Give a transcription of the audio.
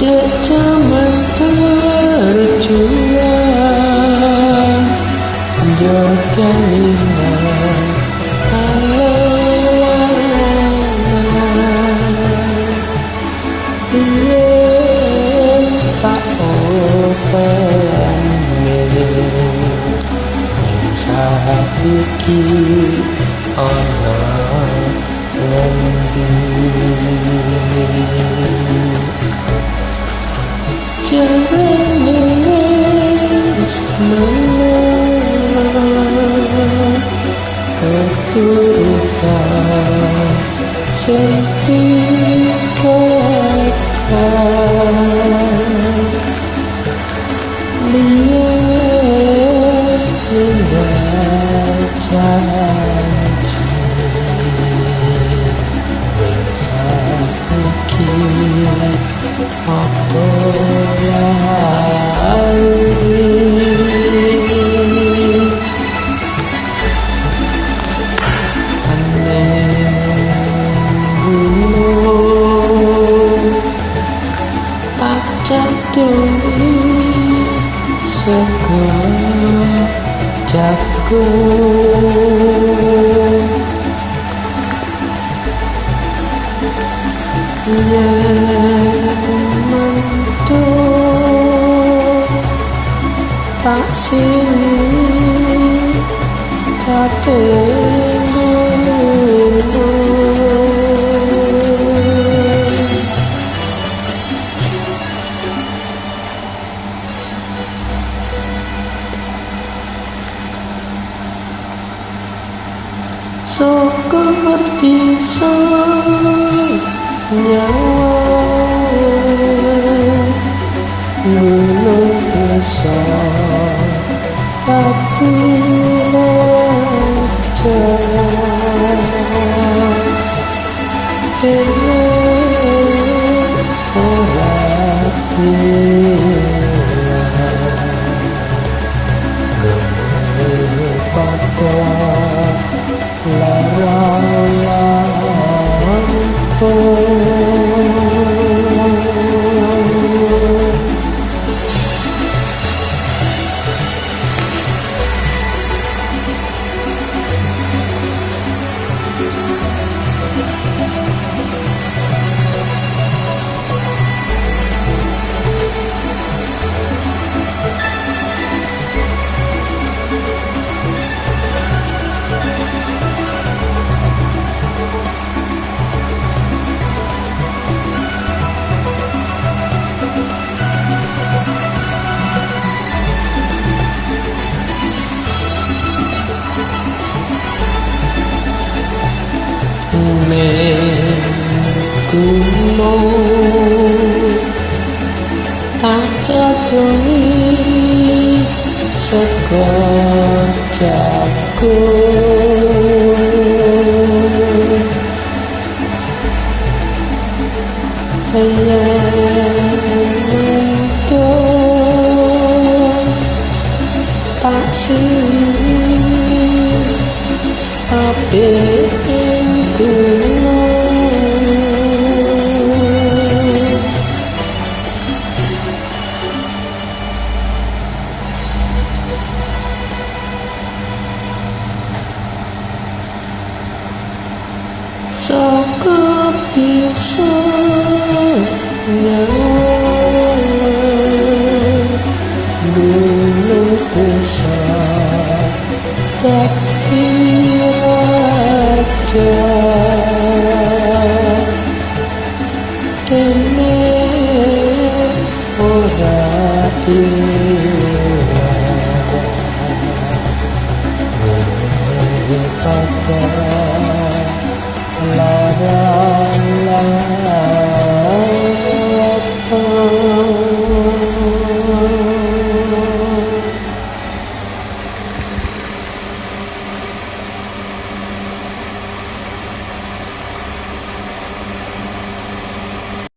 Dek zaman berjuang Jogelingan Yen tak pengen saiki ana ngendi jarene keturutan sempitkan liat indah janji saiki apa jaduli sego jagung yen mentuk tak sini jatuh syukur bisa nyawa gunung bisa tapi raja dewa orang gemuk pada Gunung tak jatuhi sego jagung tak sini apik syukur bisa nyawa gunung bisa tapi raja dene ora ilang pada